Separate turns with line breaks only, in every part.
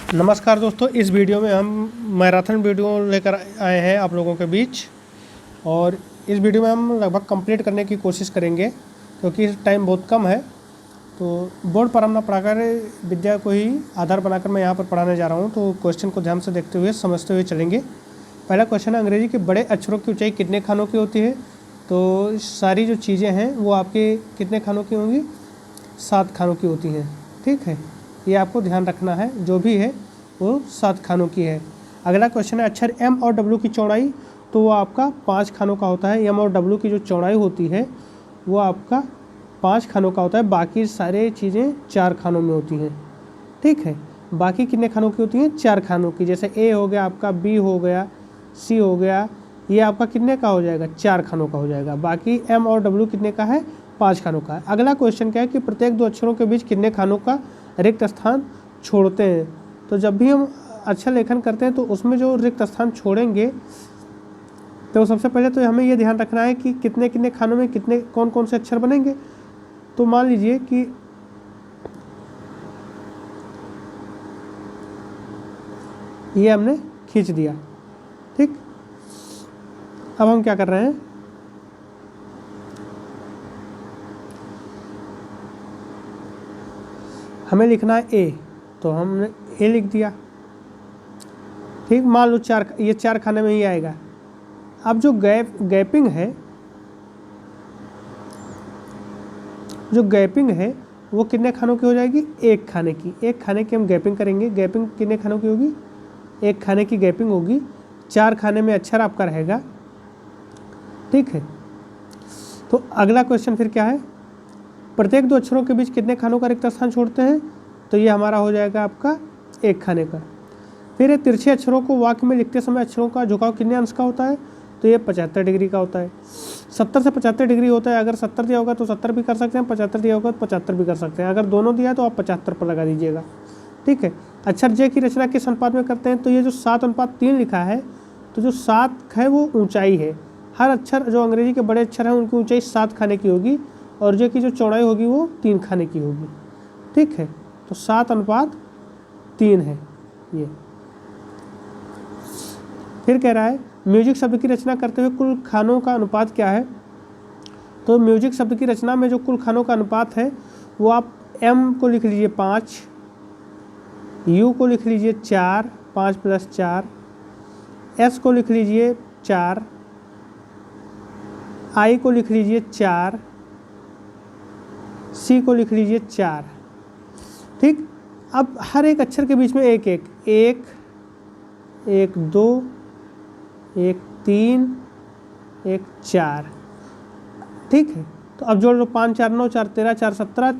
नमस्कार दोस्तों, इस वीडियो में हम मैराथन वीडियो लेकर आए हैं आप लोगों के बीच। और इस वीडियो में हम लगभग कंप्लीट करने की कोशिश करेंगे क्योंकि टाइम बहुत कम है। तो बोर्ड पर हम ना पढ़ाकर विद्या को ही आधार बनाकर मैं यहाँ पर पढ़ाने जा रहा हूँ। तो क्वेश्चन को ध्यान से देखते हुए समझते हुए चलेंगे। पहला क्वेश्चन है, अंग्रेजी के बड़े अक्षरों की ऊंचाई कितने खानों की होती है? तो सारी जो चीज़ें हैं वो आपके कितने खानों की होंगी? 7 खानों की होती हैं। ठीक है, ये आपको ध्यान रखना है, जो भी है वो 7 खानों की है। अगला क्वेश्चन है, अक्षर एम और डब्ल्यू की चौड़ाई, तो वो आपका 5 खानों का होता है। एम और डब्ल्यू की जो चौड़ाई होती है वो आपका 5 खानों का होता है। बाकी सारे चीज़ें 4 खानों में होती हैं। ठीक है, बाकी कितने खानों की होती हैं? 4 खानों की। जैसे ए हो गया आपका, बी हो गया, सी हो गया, ये आपका कितने का हो जाएगा? 4 खानों का हो जाएगा। बाकी एम और डब्ल्यू कितने का है? 5 खानों का है। अगला क्वेश्चन क्या है कि प्रत्येक 2 अक्षरों के बीच कितने खानों का रिक्त स्थान छोड़ते हैं? तो जब भी हम अक्षर लेखन करते हैं तो उसमें जो रिक्त स्थान छोड़ेंगे, तो सबसे पहले तो हमें ये ध्यान रखना है कि कितने कितने खानों में कितने कौन कौन से अक्षर बनेंगे। तो मान लीजिए कि ये हमने खींच दिया। ठीक, अब हम क्या कर रहे हैं, हमें लिखना है ए, तो हमने ए लिख दिया। ठीक, मान लो 4, ये 4 खाने में ही आएगा। अब जो गैपिंग है, जो गैपिंग है वो कितने खानों की हो जाएगी? 1 खाने की। 1 खाने की हम गैपिंग करेंगे। गैपिंग कितने खानों की होगी? 1 खाने की गैपिंग होगी। 4 खाने में अक्षर आपका रहेगा। ठीक है, तो अगला क्वेश्चन फिर क्या है, प्रत्येक 2 अक्षरों के बीच कितने खानों का रिक्त स्थान छोड़ते हैं? तो ये हमारा हो जाएगा आपका 1 खाने का। फिर ये तिरछे अक्षरों को वाक्य में लिखते समय अक्षरों का झुकाव कितने अंश का होता है? तो ये 75 डिग्री का होता है। 70 से 75 डिग्री होता है। अगर 70 दिया होगा तो 70 भी कर सकते हैं, 75 दिया होगा तो 75 भी कर सकते हैं। अगर दोनों दिया है तो आप 75 पर लगा दीजिएगा। ठीक है, अक्षर जे की रचना किस अनुपात में करते हैं? तो ये जो 7:3 लिखा है, तो जो 7 है वो ऊंचाई है। हर अक्षर जो अंग्रेजी के बड़े अक्षर हैं उनकी ऊंचाई 7 खाने की होगी और जे की जो चौड़ाई होगी वो 3 खाने की होगी। ठीक है, तो 7:3 है ये। फिर कह रहा है, म्यूजिक शब्द की रचना करते हुए कुल खानों का अनुपात क्या है? तो म्यूजिक शब्द की रचना में जो कुल खानों का अनुपात है वो आप एम को लिख लीजिए 5, यू को लिख लीजिए 4, 5 + 4, एस को लिख लीजिए 4, आई को लिख लीजिए 4, सी को लिख लीजिए 4। ठीक, अब हर एक अक्षर के बीच में एक एक, 1, 2, 1, 3, 1, 4। ठीक है, तो अब जोड़ लो, 5, 4, 9, 4, 13, 4, 17,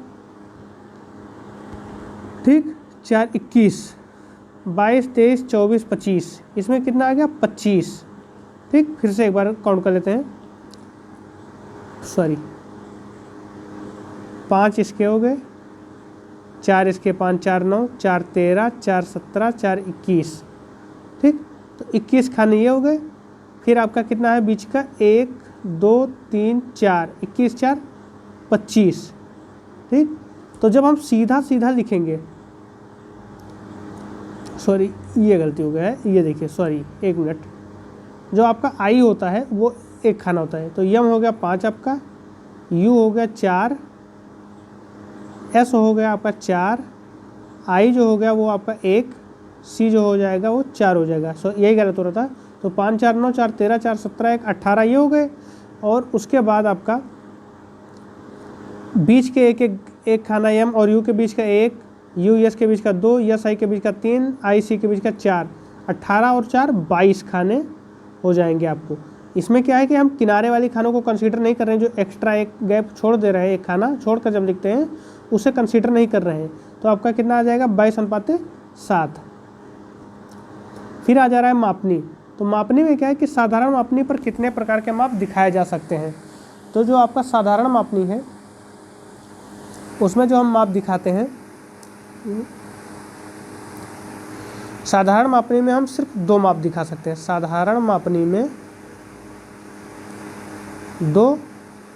ठीक, 4, 21, 22, 23, 24, 25। इसमें कितना आ गया? 25। ठीक, फिर से एक बार काउंट कर लेते हैं। सॉरी, 5 इसके हो गए, 4 इसके, 5, 4, 9, 4, 13, 4, 17, 4, 21। ठीक, तो 21 खाने ये हो गए। फिर आपका कितना है बीच का? 1, 2, 3, 4, 21, 4, 25। ठीक, तो जब हम सीधा सीधा लिखेंगे, सॉरी ये गलती हो गया है, ये देखिए, सॉरी 1 मिनट, जो आपका आई होता है वो 1 खाना होता है। तो यम हो गया 5 आपका, यू हो गया 4, एस हो गया आपका 4, आई जो हो गया वो आपका 1, सी जो हो जाएगा वो 4 हो जाएगा। सो यही गलत हो रहा था। तो 5, 4, 9, 4, 13, 4, 17, 1, 18 ये हो गए। और उसके बाद आपका बीच के एक खाना एम और यू के बीच का 1, यू एस के बीच का 2, एस आई के बीच का 3, आई सी के बीच का 4, 18 और 4, 22 खाने हो जाएंगे आपको। इसमें क्या है कि हम किनारे वाली खानों को कंसीडर नहीं कर रहे हैं, जो एक्स्ट्रा एक गैप छोड़ दे रहे हैं, एक खाना छोड़कर जब लिखते हैं उसे कंसीडर नहीं कर रहे हैं। तो आपका कितना आ जाएगा? 22:7। फिर आ जा रहा है मापनी। तो मापनी में क्या है कि साधारण मापनी पर कितने प्रकार के माप दिखाए जा सकते हैं? तो जो आपका साधारण मापनी है उसमें जो हम माप दिखाते हैं, साधारण मापनी में हम सिर्फ 2 माप दिखा सकते हैं। साधारण मापनी में 2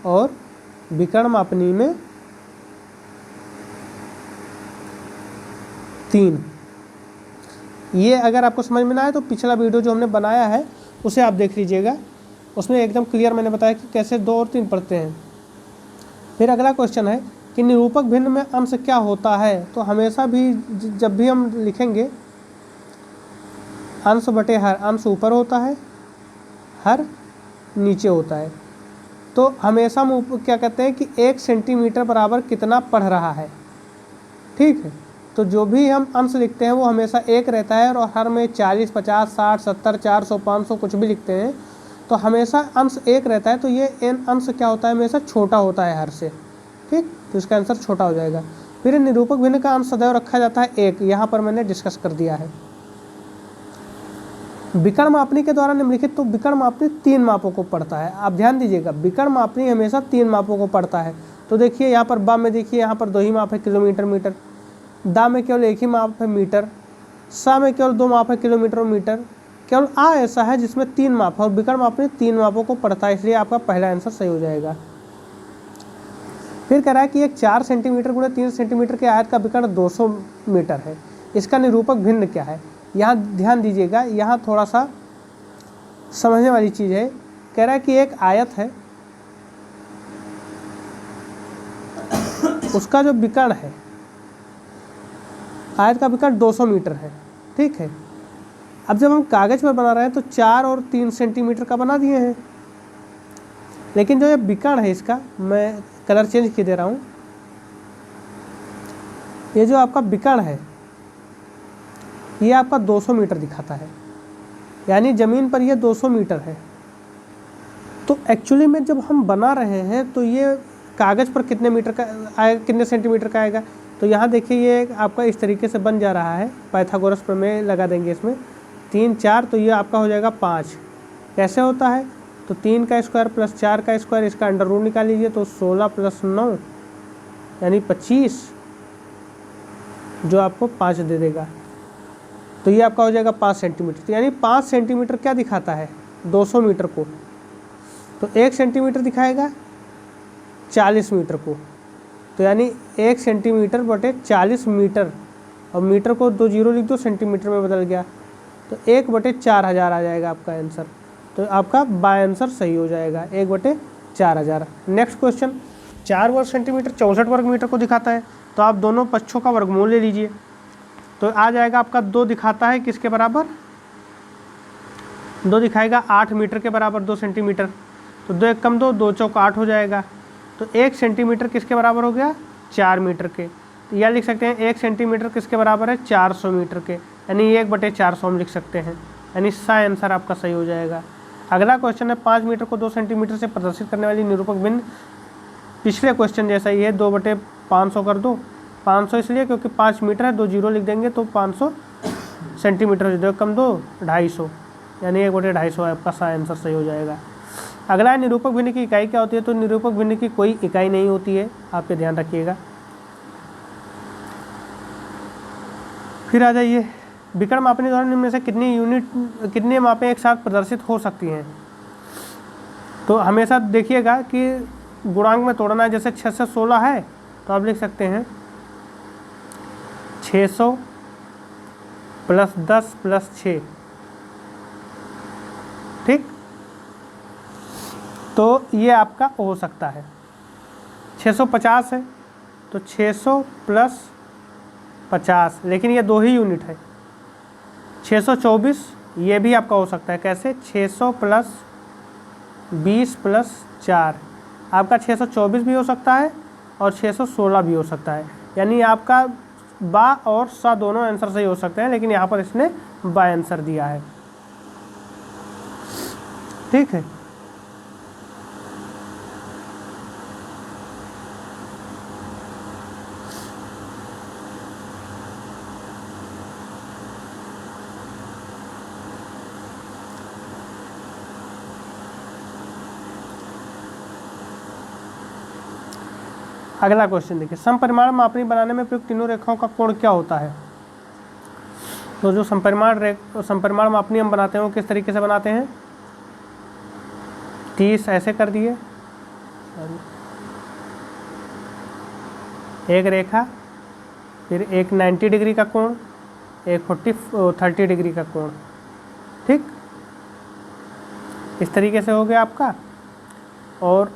और विकर्ण मापनी में 3। ये अगर आपको समझ में ना आए तो पिछला वीडियो जो हमने बनाया है उसे आप देख लीजिएगा, उसमें एकदम क्लियर मैंने बताया कि कैसे 2 और 3 पढ़ते हैं। फिर अगला क्वेश्चन है कि निरूपक भिन्न में अंश क्या होता है। तो हमेशा भी जब भी हम लिखेंगे अंश बटे हर, अंश ऊपर होता है, हर नीचे होता है। तो हमेशा हम क्या कहते हैं कि 1 सेंटीमीटर बराबर कितना पढ़ रहा है, ठीक है। तो जो भी हम अंश लिखते हैं वो हमेशा 1 रहता है, और हर में 40, 50, 60, 70, 400, 500 कुछ भी लिखते हैं तो हमेशा अंश 1 रहता है। तो ये अंश क्या होता है, हमेशा छोटा होता है हर से, ठीक। तो इसका आंसर छोटा हो जाएगा। फिर निरूपक भिन्न का अंश सदैव रखा जाता है 1, यहाँ पर मैंने डिस्कस कर दिया है। विकर्ण मापनी के द्वारा निम्नलिखित, तो विकर्ण मापनी 3 मापों को पढ़ता है। आप ध्यान दीजिएगा, विकर्ण मापनी हमेशा 3 मापों को पढ़ता है। तो देखिए यहाँ पर बा में देखिए यहाँ पर 2 ही माप है, किलोमीटर मीटर। दा में केवल 1 ही माप है, मीटर। सा में केवल 2 माप है, किलोमीटर और मीटर। केवल आ ऐसा है जिसमें 3 माप है, और विकर्ण मापनी 3 मापों को पढ़ता है, इसलिए आपका पहला आंसर सही हो जाएगा। फिर कह रहा है कि एक 4 सेंटीमीटर गुणे 3 सेंटीमीटर के आयत का विकर्ण 200 मीटर है, इसका निरूपक भिन्न क्या है। यहाँ ध्यान दीजिएगा, यहाँ थोड़ा सा समझने वाली चीज़ है। कह रहा है कि एक आयत है, उसका जो विकर्ण है, आयत का विकर्ण 200 मीटर है, ठीक है। अब जब हम कागज़ पर बना रहे हैं तो 4 और 3 सेंटीमीटर का बना दिए हैं, लेकिन जो ये विकर्ण है इसका, मैं कलर चेंज किए दे रहा हूँ। ये जो आपका विकर्ण है ये आपका 200 मीटर दिखाता है, यानी ज़मीन पर ये 200 मीटर है। तो एक्चुअली में जब हम बना रहे हैं तो ये कागज़ पर कितने मीटर का आएगा, कितने सेंटीमीटर का आएगा। तो यहाँ देखिए ये आपका इस तरीके से बन जा रहा है, पाइथागोरस प्रमेय लगा देंगे इसमें, 3 4, तो ये आपका हो जाएगा 5। कैसे होता है, तो 3 का स्क्वायर प्लस 4 का स्क्वायर, इसका अंडर रूट निकाल लीजिए, तो 16 प्लस 9 यानी 25, जो आपको 5 दे देगा। तो ये आपका हो जाएगा 5 सेंटीमीटर। तो यानी 5 सेंटीमीटर क्या दिखाता है, 200 मीटर को। तो 1 सेंटीमीटर दिखाएगा 40 मीटर को। तो यानी 1 सेंटीमीटर बटे 40 मीटर, और मीटर को 2 जीरो लिख दो, सेंटीमीटर में बदल गया, तो 1 बटे 4000 आ जाएगा आपका आंसर। तो आपका बाय आंसर सही हो जाएगा, 1 बटे 4000। नेक्स्ट क्वेश्चन, 4 वर्ग सेंटीमीटर 64 वर्ग मीटर को दिखाता है। तो आप दोनों पक्षों का वर्गमूल ले लीजिए, तो आ जाएगा आपका 2 दिखाता है किसके बराबर, 2 दिखाएगा 8 मीटर के बराबर 2 सेंटीमीटर। तो 2 1 कम 2, 2 चौक 8 हो जाएगा। तो 1 सेंटीमीटर किसके बराबर हो गया, 4 मीटर के। तो यह लिख सकते हैं 1 सेंटीमीटर किसके बराबर है, 400 मीटर के, यानी 1 बटे 400 हम लिख सकते हैं, यानी सा आंसर आपका सही हो जाएगा। अगला क्वेश्चन है 5 मीटर को 2 सेंटीमीटर से प्रदर्शित करने वाली निरूपक भिन्न, पिछले क्वेश्चन जैसा ही है, 2 बटे 500 कर दो। 500 इसलिए क्योंकि 5 मीटर है, 2 जीरो लिख देंगे तो 500 सेंटीमीटर, 2 कम 2 250, यानी 1 बटे 250 आपका सा आंसर सही हो जाएगा। अगला है निरूपक भिन्न की इकाई क्या होती है। तो निरूपक भिन्न की कोई इकाई नहीं होती है, आपके ध्यान रखिएगा। फिर आ जाइए, विकर्ण मापनी द्वारा निम्न में से कितनी मापें एक साथ प्रदर्शित हो सकती हैं। तो हमेशा देखिएगा कि गुणांक में तोड़ना है, जैसे 6 से 16 है तो आप लिख सकते हैं 600 प्लस 10 प्लस 6, ठीक। तो ये आपका हो सकता है। 650 है तो 600 प्लस 50, लेकिन ये 2 ही यूनिट है। 624 ये भी आपका हो सकता है, कैसे, 600 प्लस 20 प्लस 4, आपका 624 भी हो सकता है और 616 भी हो सकता है, यानी आपका बा और सा दोनों आंसर सही हो सकते हैं, लेकिन यहाँ पर इसने बा आंसर दिया है, ठीक है। अगला क्वेश्चन देखिए, समपरिमाण मापनी बनाने में प्रयुक्त तीनों रेखाओं का कोण क्या होता है। तो जो समपरिमाण मापनी हम बनाते हैं वो किस तरीके से बनाते हैं, 30 ऐसे कर दिए, एक रेखा, फिर एक 90 डिग्री का कोण, एक 30 डिग्री का कोण। ठीक, इस तरीके से हो गया आपका, और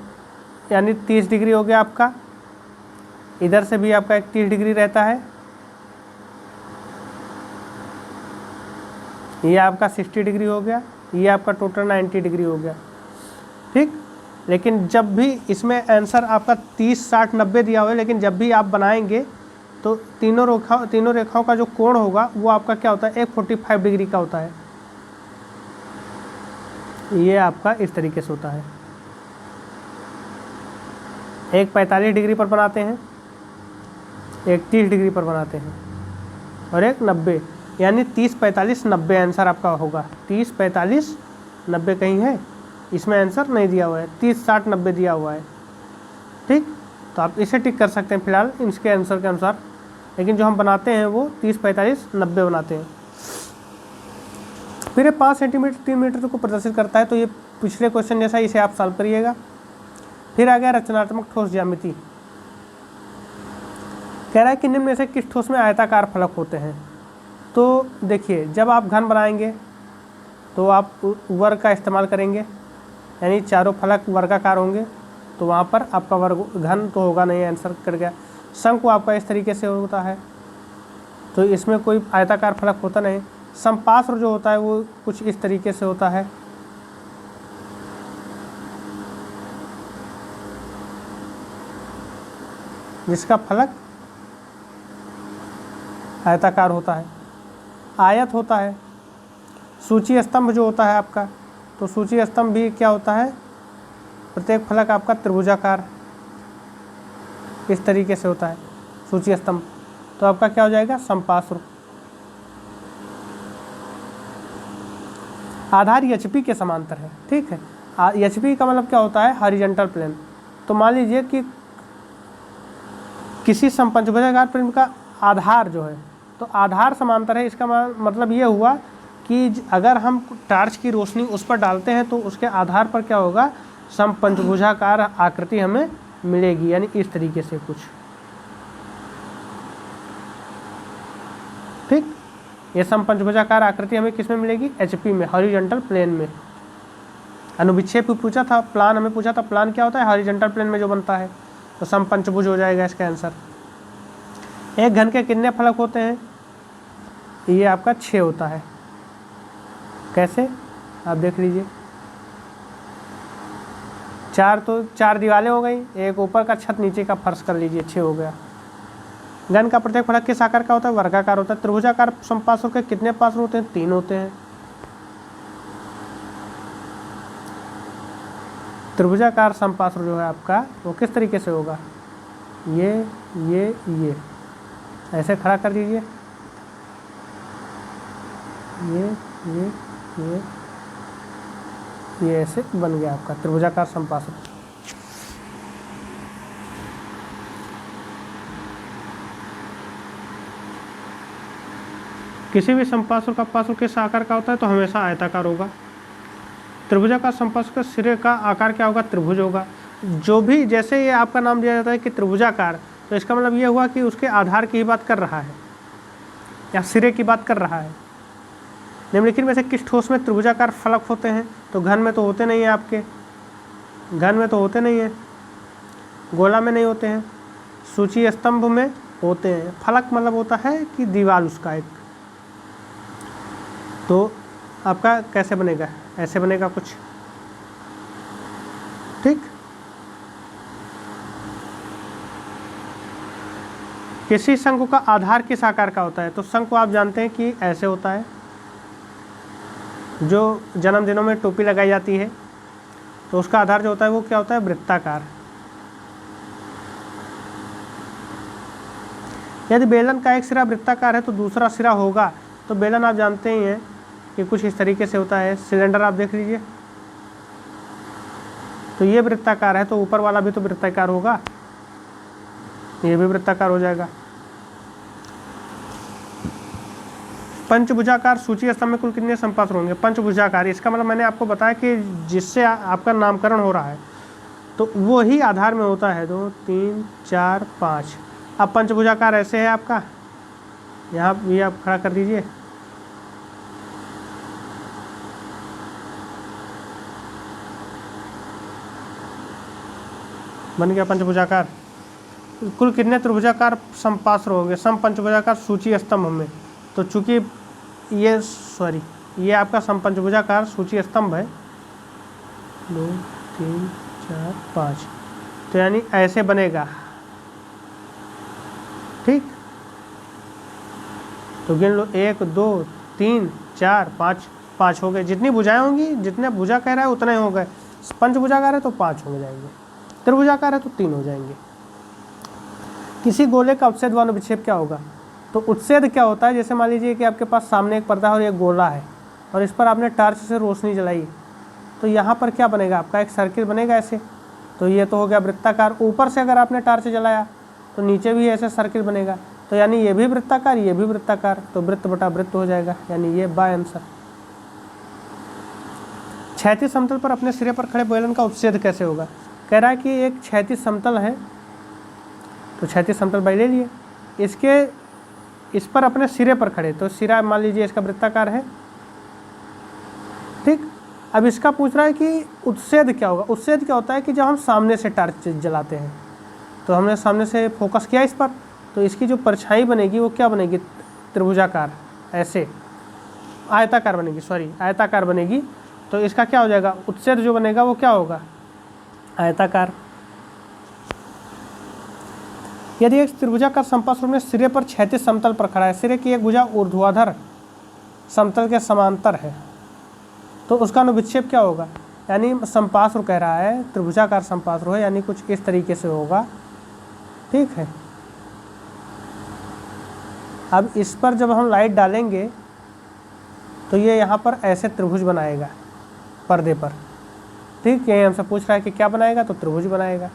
यानी 30 डिग्री हो गया आपका। इधर से भी आपका एक 30 डिग्री रहता है। ये आपका 60 डिग्री हो गया, ये आपका टोटल 90 डिग्री हो गया। ठीक, लेकिन जब भी इसमें आंसर आपका 30, 60, 90 दिया हुआ है, लेकिन जब भी आप बनाएंगे तो तीनों रेखाओं का जो कोण होगा वो आपका क्या होता है, एक 45 डिग्री का होता है। ये आपका इस तरीके से होता है। एक 45 डिग्री पर बनाते हैं, एक 30 डिग्री पर बनाते हैं, और एक 90, यानी 30, 45, 90 आंसर आपका होगा। 30, 45, 90 कहीं है, इसमें आंसर नहीं दिया हुआ है, 30, 60, 90 दिया हुआ है। ठीक, तो आप इसे टिक कर सकते हैं फिलहाल इसके आंसर के अनुसार, लेकिन जो हम बनाते हैं वो 30, 45, 90 बनाते हैं। फिर 5 सेंटीमीटर 3 मीटर को प्रदर्शित करता है, तो ये पिछले क्वेश्चन जैसा, इसे आप सॉल्व करिएगा। फिर आ गया रचनात्मक ठोस ज्यामिति। कह रहा है कि निम्न में से किस ठोस में आयताकार फलक होते हैं। तो देखिए, जब आप घन बनाएंगे तो आप वर्ग का इस्तेमाल करेंगे, यानी चारों फलक वर्गाकार होंगे, तो वहाँ पर आपका वर्ग घन तो होगा नहीं, आंसर कर गया। शंकु आपका इस तरीके से होता है, तो इसमें कोई आयताकार फलक होता नहीं। समपार्श्व जो होता है वो कुछ इस तरीके से होता है। जिसका फलक आयताकार होता है। आयत होता है। सूची स्तंभ जो होता है आपका, तो सूची स्तंभ भी क्या होता है, प्रत्येक फलक आपका त्रिभुजाकार इस तरीके से होता है सूची स्तंभ। तो आपका क्या हो जाएगा, समपार्श्व। आधार एचपी के समांतर है। ठीक है, एचपी का मतलब क्या होता है, हॉरिजॉन्टल प्लेन। तो मान लीजिए कि किसी समपंचभुजाकार प्रिज्म का आधार जो है, तो आधार समांतर है। इसका मतलब ये हुआ कि अगर हम टार्च की रोशनी उस पर डालते हैं तो उसके आधार पर क्या होगा, समपंचभुजाकार आकृति हमें मिलेगी, यानी इस तरीके से कुछ। ठीक, ये समपंचभुजाकार आकृति हमें किस में मिलेगी, एचपी में, हॉरिजॉन्टल प्लेन में। अनुविक्षेप पूछा था, प्लान हमें पूछा था, प्लान क्या होता है, हॉरिजॉन्टल प्लेन में जो बनता है, तो समपंचभुज हो जाएगा इसका आंसर। एक घन के कितने फलक होते हैं, ये आपका 6 होता है। कैसे, आप देख लीजिए। 4 तो 4 दीवारें हो गई, एक ऊपर का छत, नीचे का फर्श कर लीजिए, 6 हो गया। घन का प्रत्येक फलक किस आकार का होता है, वर्गाकार होता है। त्रिभुजाकार समपार्श्व के कितने पार्श्व होते हैं, 3 होते हैं। त्रिभुजाकार समपार्श्व जो है आपका, वो किस तरीके से होगा, ये ऐसे खड़ा कर दीजिए, ये ऐसे बन गया आपका त्रिभुजाकार समपार्श्व। किसी भी समपार्श्व का पार्श्व किस आकार का होता है, तो हमेशा आयताकार होगा। त्रिभुजाकार समपार्श्व का सिरे का आकार क्या होगा, त्रिभुज होगा। जो भी, जैसे ये आपका नाम दिया जाता है कि त्रिभुजाकार, तो इसका मतलब ये हुआ कि उसके आधार की ही बात कर रहा है या सिरे की बात कर रहा है। निम्नलिखित में से किस ठोस में त्रिभुजाकार फलक होते हैं, तो घन में तो होते नहीं हैं, आपके घन में तो होते नहीं हैं, गोला में नहीं होते हैं, सूची स्तंभ में होते हैं। फलक मतलब होता है कि दीवार उसका एक, तो आपका कैसे बनेगा, ऐसे बनेगा कुछ। ठीक, किसी शंकु का आधार किस आकार का होता है, तो शंकु आप जानते हैं कि ऐसे होता है। जो जन्मदिनों में टोपी लगाई जाती है, तो उसका आधार जो होता है वो क्या होता है, वृत्ताकार। यदि बेलन का एक सिरा वृत्ताकार है तो दूसरा सिरा होगा, तो बेलन आप जानते ही हैं कि कुछ इस तरीके से होता है। सिलेंडर आप देख लीजिए, तो ये वृत्ताकार है, तो ऊपर वाला भी तो वृत्ताकार होगा, ये भी वृत्ताकार हो जाएगा। पंचभुजाकार सूची स्तंभ में कुल कितने समपार्श्व होंगे, पंचभुजाकार, इसका मतलब मैंने आपको बताया कि जिससे आपका नामकरण हो रहा है, तो वो ही आधार में होता है। 2, 3, 4, 5। अब पंचभुजाकार ऐसे है आपका, यहाँ भी आप खड़ा कर दीजिए। बन गया पंचभुजाकार। कुल कितने त्रिभुजाकार समपार्श्व हो गए समपंचभुजाकार सूची स्तंभ में? तो चूंकि ये आपका समपंचभुजाकार सूची स्तंभ है, 2 3 4 5, तो यानी ऐसे बनेगा। ठीक, तो गिन लो 1 2 3 4 5, 5 हो गए। जितनी भुजाएं होंगी, जितने भुजा कह रहा है उतने हो गए। पंचभुजाकार है तो 5 हो जाएंगे, त्रिभुजाकार है तो 3 हो जाएंगे। किसी गोले का उच्छेद व अनुविच्छेद क्या होगा? तो उच्छेद क्या होता है, जैसे मान लीजिए कि आपके पास सामने एक पर्दा और एक गोला है और इस पर आपने टॉर्च से रोशनी जलाई, तो यहाँ पर क्या बनेगा आपका? एक सर्किल बनेगा ऐसे। तो ये तो हो गया वृत्ताकार। ऊपर से अगर आपने टॉर्च जलाया तो नीचे भी ऐसे सर्किल बनेगा, तो यानी ये भी वृत्ताकार, ये भी वृत्ताकार, तो वृत्त बटा वृत्त हो जाएगा, यानी ये बाय आंसर। क्षैतिज समतल पर अपने सिरे पर खड़े बेलन का उच्छेद कैसे होगा? कह रहा है कि एक क्षैतिज समतल है, तो क्षैतिज समतल बाई ले लिए, इस पर अपने सिरे पर खड़े, तो सिरा मान लीजिए इसका वृत्ताकार है। ठीक, अब इसका पूछ रहा है कि उच्छेद क्या होगा? उच्छेद क्या होता है कि जब हम सामने से टॉर्च जलाते हैं, तो हमने सामने से फोकस किया इस पर, तो इसकी जो परछाई बनेगी वो क्या बनेगी? त्रिभुजाकार, ऐसे आयताकार बनेगी, आयताकार बनेगी। तो इसका क्या हो जाएगा? उच्छेद जो बनेगा वो क्या होगा? आयताकार। यदि एक त्रिभुजाकार समपार्श्व में सिरे पर क्षैतिज समतल पर खड़ा है, सिरे की एक भुजा ऊर्ध्वाधर समतल के समांतर है, तो उसका अनुविच्छेद क्या होगा? यानी समपार्श्व कह रहा है, त्रिभुजाकार समपार्श्व है, यानी कुछ इस तरीके से होगा। ठीक है, अब इस पर जब हम लाइट डालेंगे तो ये यहाँ पर ऐसे त्रिभुज बनाएगा पर्दे पर। ठीक, यही हमसे पूछ रहा है कि क्या बनाएगा, तो त्रिभुज बनाएगा।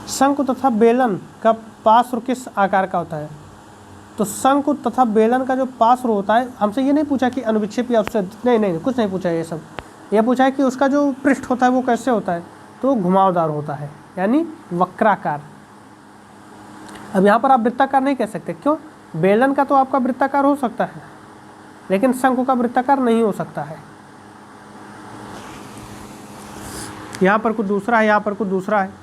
शंकु तथा बेलन का पार्श्व किस आकार का होता है? तो शंकु तथा बेलन का जो पार्श्व होता है, हमसे ये नहीं पूछा कि अनुविच्छेद या उच्छेद, नहीं, कुछ नहीं पूछा ये सब। ये पूछा है कि उसका जो पृष्ठ होता है वो कैसे होता है, तो घुमावदार होता है, यानी वक्राकार। अब यहाँ पर आप वृत्ताकार नहीं कह सकते, क्यों? बेलन का तो आपका वृत्ताकार हो सकता है, लेकिन शंकु का वृत्ताकार नहीं हो सकता है। यहाँ पर कुछ दूसरा है, यहाँ पर कुछ दूसरा है।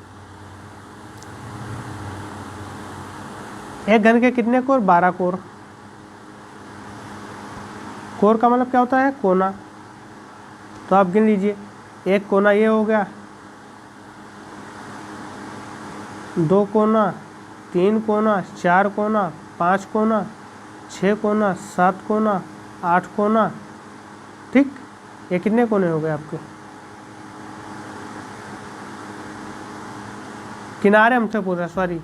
एक घन के कितने कोर? 12 कोर। कोर का मतलब क्या होता है? कोना। तो आप गिन लीजिए, एक कोना ये हो गया, 2 कोना, 3 कोना, 4 कोना, 5 कोना, 6 कोना, 7 कोना, 8 कोना। ठीक, ये कितने कोने हो गए आपके? किनारे हमसे पूछ रहा है,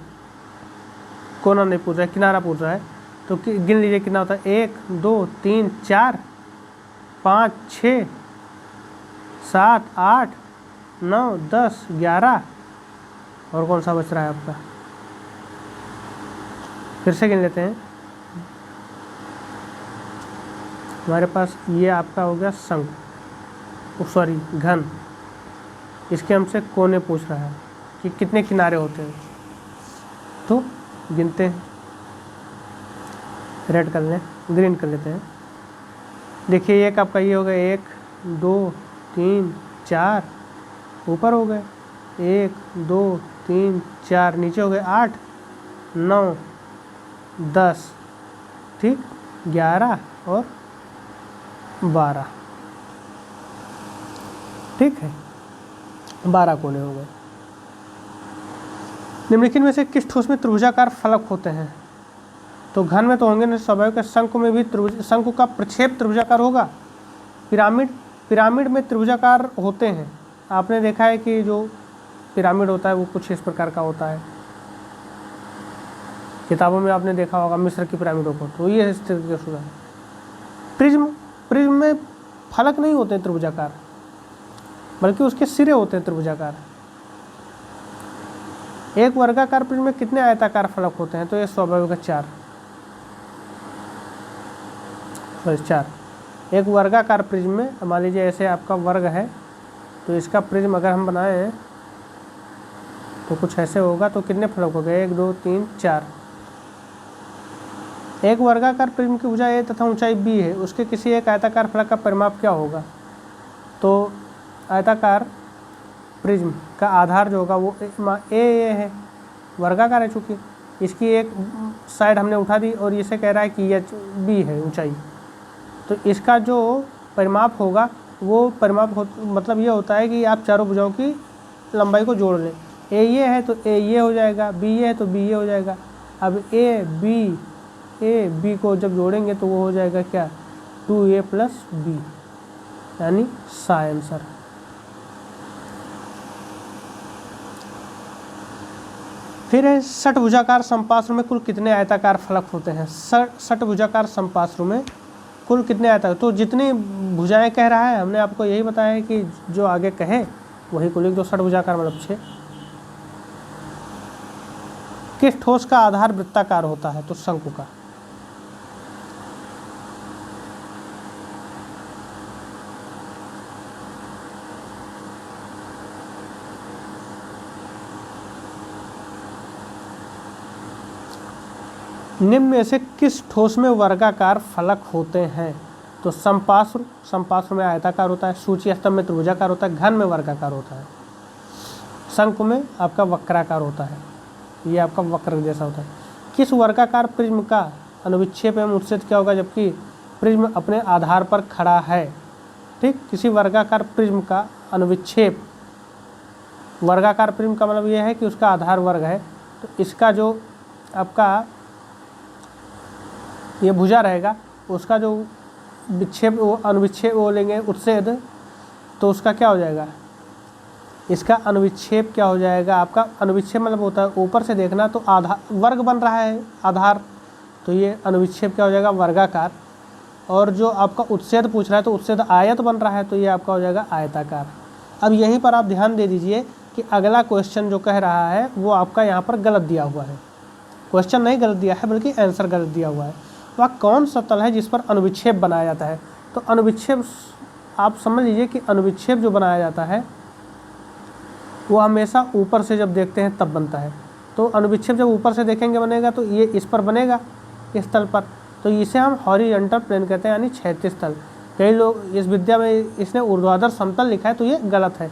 कोना नहीं पूछ रहा है, किनारा पूछ रहा है। तो गिन लीजिए कितना होता है? 1 2 3 4 5 6 7 8 9 10 11, और कौन सा बच रहा है आपका? फिर से गिन लेते हैं। हमारे पास ये आपका हो गया शंकु, घन। इसके हमसे कोने पूछ रहा है कि कितने किनारे होते हैं, तो गिनते हैं। रेड कर लें, ग्रीन कर लेते हैं। देखिए एक आपका ये हो गया, 1 2 3 4, ऊपर हो गए 1 2 3 4, नीचे हो गए 8 9 10, ठीक, 11 और 12। ठीक है, 12 कोने हो गए। निम्नलिखित में से किस ठोस में त्रिभुजाकार फलक होते हैं? तो घन में तो होंगे नहीं, स्वाभाविक है। शंकु में भी शंकु का प्रक्षेप त्रिभुजाकार होगा। पिरामिड में त्रिभुजाकार होते हैं। आपने देखा है कि जो पिरामिड होता है वो कुछ इस प्रकार का होता है, किताबों में आपने देखा होगा मिस्र की पिरामिडों को, तो ये इस तरीके से है। प्रिज्म में फलक नहीं होते त्रिभुजाकार, बल्कि उसके सिरे होते हैं त्रिभुजाकार। एक वर्गाकार प्रिज्म में कितने आयताकार फलक होते हैं? तो ये स्वाभाविक है 4। एक वर्गाकार प्रिज्म में मान लीजिए ऐसे आपका वर्ग है, तो इसका प्रिज्म अगर हम बनाएं तो कुछ ऐसे होगा। तो कितने फलक हो गए, 1 2 3 4। एक वर्गाकार प्रिज्म की भुजा A तथा ऊंचाई B है, उसके किसी एक आयताकार फलक का परिमाप क्या होगा। तो आयताकार प्रिज्म का आधार जो होगा वो ए है, वर्गाकार है चूँकि, इसकी एक साइड हमने उठा दी और इसे कह रहा है कि ये बी है ऊंचाई। तो इसका जो परिमाप होगा वो परिमाप मतलब ये होता है कि आप चारों भुजाओं की लंबाई को जोड़ लें। ए ये है तो ए ये हो जाएगा, बी ये है तो बी ये हो जाएगा। अब ए बी को जब जोड़ेंगे तो वो हो जाएगा क्या, 2a + b, यानी सा आंसर। फिर है षटभुजाकार समपार्श्व में कुल कितने आयताकार फलक होते हैं। षटभुजाकार समपार्श्व में कुल कितने आयताकार, तो जितनी भुजाएं कह रहा है हमने आपको यही बताया है कि जो आगे कहे वही कुल एक। 2 षटभुजाकार मतलब 6। किस ठोस का आधार वृत्ताकार होता है, तो शंकु का। निम्न में से किस ठोस में वर्गाकार फलक होते हैं, तो समपार्श्व में आयताकार होता है, सूची स्तंभ में त्रिभुजाकार होता है, घन में वर्गाकार होता है, शंकु में आपका वक्राकार होता है, ये आपका वक्र जैसा होता है। किस वर्गाकार प्रिज्म का अनुविक्षेप एवं उत्सेद क्या होगा जबकि प्रिज्म अपने आधार पर खड़ा है। ठीक, किसी वर्गाकार प्रिज्म का अनुविक्षेप, वर्गाकार प्रिज्म का मतलब यह है कि उसका आधार वर्ग है, तो इसका जो आपका ये भुजा रहेगा उसका जो विक्षेप वो अनुविक्षेप वो लेंगे उत्सेद, तो उसका क्या हो जाएगा, इसका अनुविक्षेप क्या हो जाएगा। आपका अनुविक्षेप मतलब होता है ऊपर से देखना, तो आधार वर्ग बन रहा है आधार, तो ये अनुविक्षेप क्या हो जाएगा, वर्गाकार। और जो आपका उत्सेद पूछ रहा है तो उत्सेद आयत बन रहा है, तो ये आपका हो जाएगा आयताकार। अब यहीं पर आप ध्यान दे दीजिए कि अगला क्वेश्चन जो कह रहा है वो आपका यहाँ पर गलत दिया हुआ है। क्वेश्चन नहीं गलत दिया है बल्कि आंसर गलत दिया हुआ है। वह कौन सा तल है जिस पर अनुविक्षेप बनाया जाता है, तो अनुविक्षेप आप समझ लीजिए कि अनुविक्षेप जो बनाया जाता है वो हमेशा ऊपर से जब देखते हैं तब बनता है। तो अनुविक्षेप जब ऊपर से देखेंगे बनेगा तो ये इस पर बनेगा, इस तल पर, तो इसे हम हॉरिजॉन्टल प्लेन कहते हैं, यानी क्षैतिज तल। कई लोग इस विद्या में इसने ऊर्ध्वाधर समतल लिखा है, तो ये गलत है।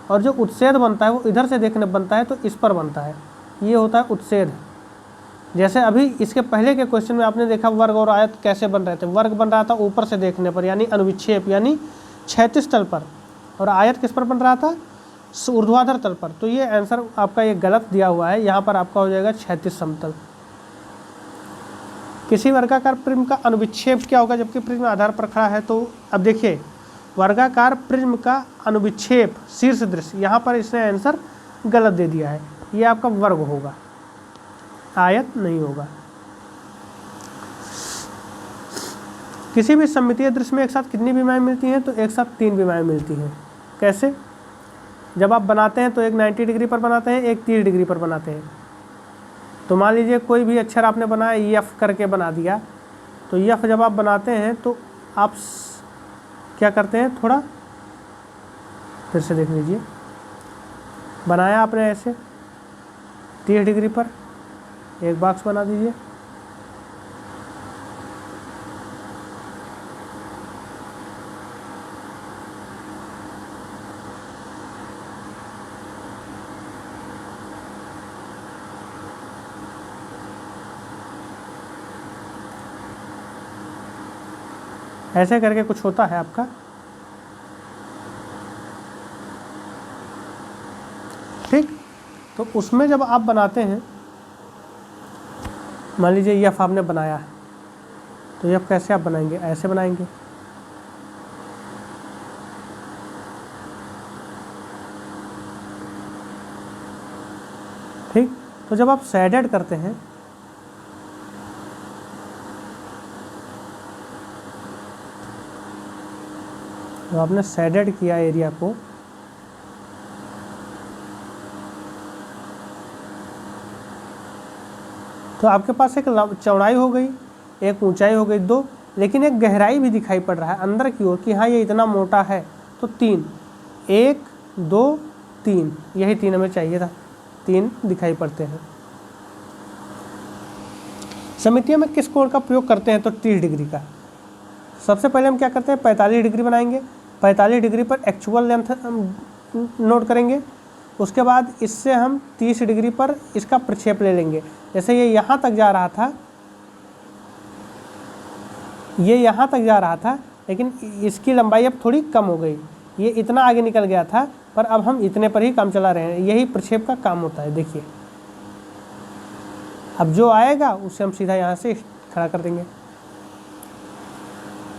और जो उत्सेद बनता है वो इधर से देखने बनता है, तो इस पर बनता है, ये होता है उत्सेद। जैसे अभी इसके पहले के क्वेश्चन में आपने देखा वर्ग और आयत कैसे बन रहे थे, वर्ग बन रहा था ऊपर से देखने पर यानी अनुविक्षेप यानी क्षैतिज तल पर, और आयत किस पर बन रहा था, ऊर्ध्वाधर तल पर। तो ये आंसर आपका ये गलत दिया हुआ है, यहाँ पर आपका हो जाएगा क्षैतिज समतल। किसी वर्गाकार प्रिज्म का अनुविक्षेप क्या होगा जबकि प्रिज्म आधार पर खड़ा है, तो अब देखिए वर्गाकार प्रिज्म का अनुविक्षेप शीर्ष दृश्य, यहाँ पर इसने आंसर गलत दे दिया है, ये आपका वर्ग होगा, आयत नहीं होगा। किसी भी सममितीय दृश्य में एक साथ कितनी विमाएं मिलती हैं, तो एक साथ 3 विमाएं मिलती हैं। कैसे, जब आप बनाते हैं तो एक 90 डिग्री पर बनाते हैं, एक 30 डिग्री पर बनाते हैं। तो मान लीजिए कोई भी अक्षर आपने बनाया, यफ करके बना दिया, तो यफ जब आप बनाते हैं तो आप क्या करते हैं, थोड़ा फिर से देख लीजिए, बनाया आपने ऐसे 30 डिग्री पर, एक बॉक्स बना दीजिए, ऐसे करके कुछ होता है आपका। ठीक, तो उसमें जब आप बनाते हैं, मान लीजिए यफ आपने बनाया है, तो यफ कैसे आप बनाएंगे, ऐसे बनाएंगे, ठीक। तो जब आप शेडेड करते हैं, तो आपने शेडेड किया एरिया को, तो आपके पास एक चौड़ाई हो गई, एक ऊंचाई हो गई 2, लेकिन एक गहराई भी दिखाई पड़ रहा है अंदर की ओर कि हाँ ये इतना मोटा है, तो 3, 1 2 3, यही 3 हमें चाहिए था। 3 दिखाई पड़ते हैं। सममितियों में किस कोण का प्रयोग करते हैं? तो 30 डिग्री का। सबसे पहले हम क्या करते हैं, 45 डिग्री बनाएंगे। 45 डिग्री पर एक्चुअल लेंथ नोट करेंगे। उसके बाद इससे हम 30 डिग्री पर इसका प्रक्षेप ले लेंगे। जैसे ये यहाँ तक जा रहा था, ये यहाँ तक जा रहा था, लेकिन इसकी लंबाई अब थोड़ी कम हो गई। ये इतना आगे निकल गया था, पर अब हम इतने पर ही काम चला रहे हैं। यही प्रक्षेप का काम होता है। देखिए, अब जो आएगा उसे हम सीधा यहाँ से खड़ा कर देंगे।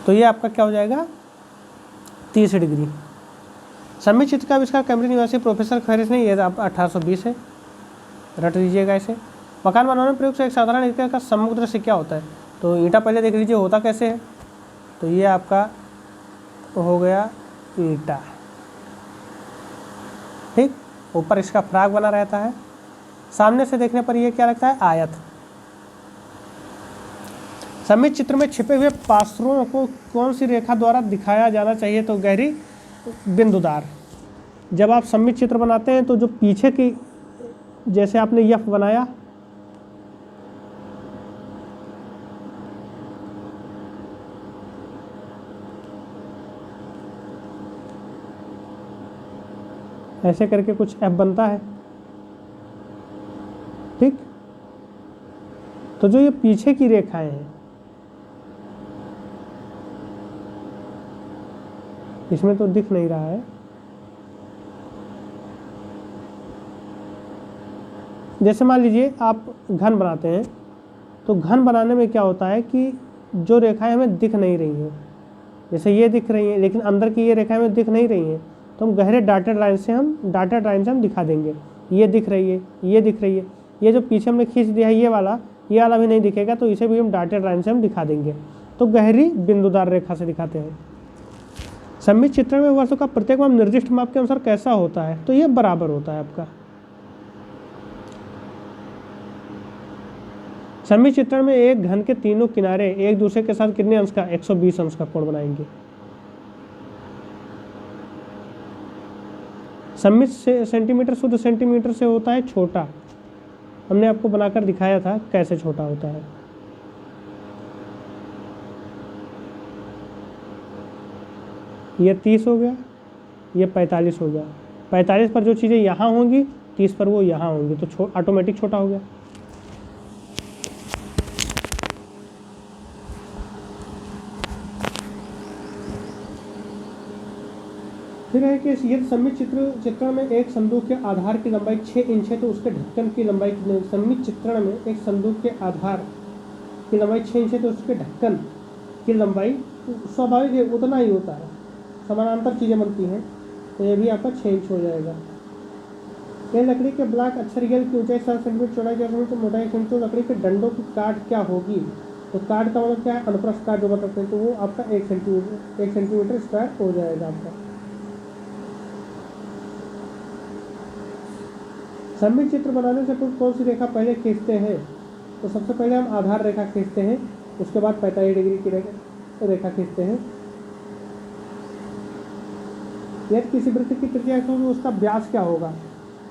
तो ये आपका क्या हो जाएगा, 30 डिग्री। सममित चित्र का आविष्कार कैम्ब्रिज निवासी प्रोफेसर खैरिस ने, ये 1820 है, रट लीजिएगा इसे। मकान बनाने में प्रयोग से एक साधारण ईंट का सम्मुख दृश्य क्या होता है? तो ईंटा पहले देख लीजिए होता कैसे है। तो ये आपका हो गया ईंटा, ठीक। ऊपर इसका फ्राक बना रहता है। सामने से देखने पर ये क्या लगता है, आयत। सममित चित्र में छिपे हुए पार्श्वों को कौन सी रेखा द्वारा दिखाया जाना चाहिए? तो गहरी बिंदुदार। जब आप सममित चित्र बनाते हैं तो जो पीछे की, जैसे आपने यफ बनाया, ऐसे करके कुछ एफ बनता है, ठीक। तो जो ये पीछे की रेखाएं हैं, इसमें तो दिख नहीं रहा है। जैसे मान लीजिए आप घन बनाते हैं, तो घन बनाने में क्या होता है कि जो रेखाएं हमें दिख नहीं रही हैं, जैसे ये दिख रही हैं, लेकिन अंदर की ये रेखाएं हमें दिख नहीं रही हैं, तो हम गहरे डॉटेड लाइन से हम दिखा देंगे। ये दिख रही है, ये दिख रही है। ये जो पीछे हमने खींच दिया है, ये वाला भी नहीं दिखेगा, तो इसे भी हम डॉटेड लाइन से हम दिखा देंगे। तो गहरी बिंदुदार रेखा से दिखाते हैं। सममित चित्रण में वस्तु का प्रत्येक माप निर्दिष्ट माप के अनुसार कैसा होता है? तो ये बराबर होता है आपका। सममित चित्रण में एक घन के तीनों किनारे एक दूसरे के साथ कितने अंश का, 120 अंश का कोण बनाएंगे। सममित सेंटीमीटर शुद्ध सेंटीमीटर से होता है छोटा। हमने आपको बनाकर दिखाया था कैसे छोटा होता है। ये 30 हो गया, ये 45 हो गया। 45 पर जो चीज़ें यहाँ होंगी, 30 पर वो यहाँ होंगी, तो ऑटोमेटिक छोटा हो गया। फिर है कि यदि सममित चित्रण में एक संदूक के आधार की लंबाई 6 इंच है तो उसके ढक्कन की लंबाई कितनी? सममित चित्रण में एक संदूक के आधार की लंबाई 6 इंच है तो उसके ढक्कन की लंबाई स्वाभाविक है उतना ही होता है। समानांतर चीज़ें बनती हैं, तो ये भी आपका 6 इंच हो जाएगा। यह लकड़ी के ब्लॉक अक्षर रियल की ऊंचाई 7 सेंटीमीटर, चौड़ाई 4 सेंटीमीटर, मोटाई 1 सेंटीमीटर। लकड़ी के डंडों की काट क्या होगी? तो काट का मतलब क्या है, अनुप्रस्थ काट जो बताते हैं, तो वो आपका 1 सेंटीमीटर स्क्वायर हो जाएगा आपका। सममित चित्र बनाने से पूर्व कौन सी रेखा पहले खींचते हैं? तो सबसे पहले हम आधार रेखा खींचते हैं, उसके बाद 45 डिग्री की रेखा खींचते हैं। यदि किसी वृत्त की त्रिज्या है तो उसका व्यास क्या होगा?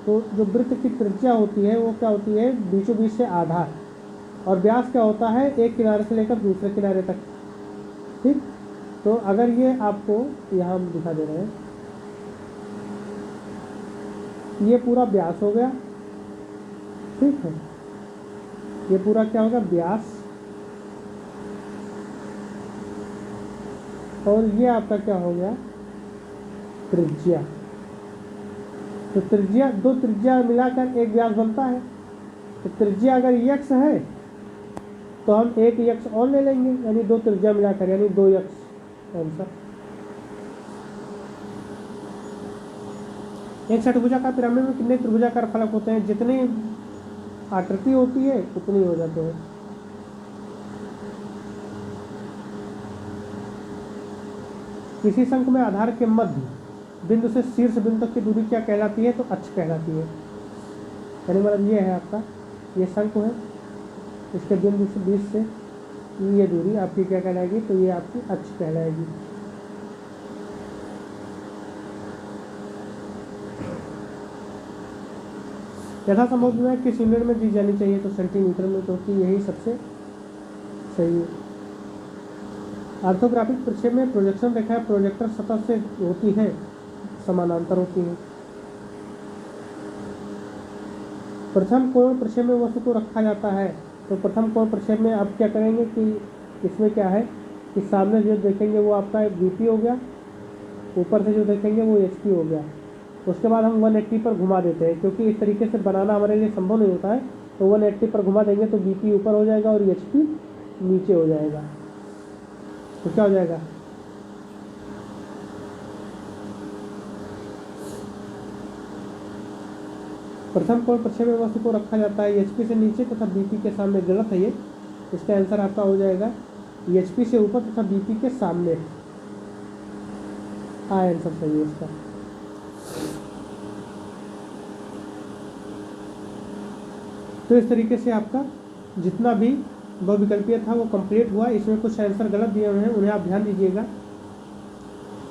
तो जो वृत्त की त्रिज्या होती है वो क्या होती है, बीचों बीच से आधार, और व्यास क्या होता है, एक किनारे से लेकर दूसरे किनारे तक, ठीक। तो अगर ये आपको यहाँ हम दिखा दे रहे हैं, ये पूरा व्यास हो गया, ठीक है। ये पूरा क्या होगा, व्यास, और ये आपका क्या हो गया, त्रिज्या। तो त्रिज्या, दो त्रिज्या मिलाकर एक व्यास बनता है। तो त्रिज्या अगर x है तो हम एक x और ले लेंगे, यानी दो त्रिज्या मिलाकर, यानी 2x आंसर। एक षटभुजाकार पिरामिड में कितने त्रिभुजाकार फलक होते हैं? जितनी आकृति होती है उतनी हो जाते हैं। किसी शंख में आधार के मध्य बिंदु से शीर्ष बिंदु तक की दूरी क्या कहलाती है? तो अक्ष कहलाती है। यानी मतलब ये है आपका, ये शंख है, इसके बिंदु से बीच से ये दूरी आपकी क्या कहलाएगी? तो ये आपकी अक्ष कहलाएगी। यथा संभव जो है किस यूनिट में दी जानी चाहिए, तो सेंटीमीटर में, क्योंकि यही सबसे सही है। ऑर्थोग्राफिक प्रक्षेप में प्रोजेक्शन रेखा प्रोजेक्टर सतह से होती है, समानांतर होती है। प्रथम कोण प्रक्षेप में वस्तु को रखा जाता है, तो प्रथम कोण प्रक्षेप में आप क्या करेंगे कि इसमें क्या है कि सामने जो देखेंगे वो आपका VP हो गया, ऊपर से जो देखेंगे वो HP हो गया। उसके बाद हम 180 पर घुमा देते हैं, क्योंकि इस तरीके से बनाना हमारे लिए संभव नहीं होता है। तो 180 पर घुमा देंगे तो VP ऊपर हो जाएगा और HP नीचे हो जाएगा। तो क्या हो जाएगा, प्रथम कोण प्रक्षेप में वस्तु को रखा जाता है HP से नीचे तथा BP के सामने। गलत है ये, इसका आंसर आपका हो जाएगा HP से ऊपर तथा BP के सामने। आंसर सही है इसका। तो इस तरीके से आपका जितना भी बहुविकल्पीय था वो कंप्लीट हुआ। इसमें कुछ आंसर गलत दिए हुए हैं, उन्हें आप ध्यान दीजिएगा।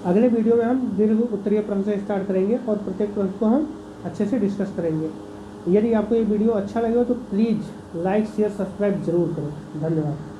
अगले वीडियो में हम दीर्घ उत्तरीय प्रश्न से स्टार्ट करेंगे और प्रत्येक प्रश्न को हम अच्छे से डिस्कस करेंगे। यदि आपको ये वीडियो अच्छा लगे तो प्लीज़ लाइक शेयर सब्सक्राइब जरूर करें। धन्यवाद।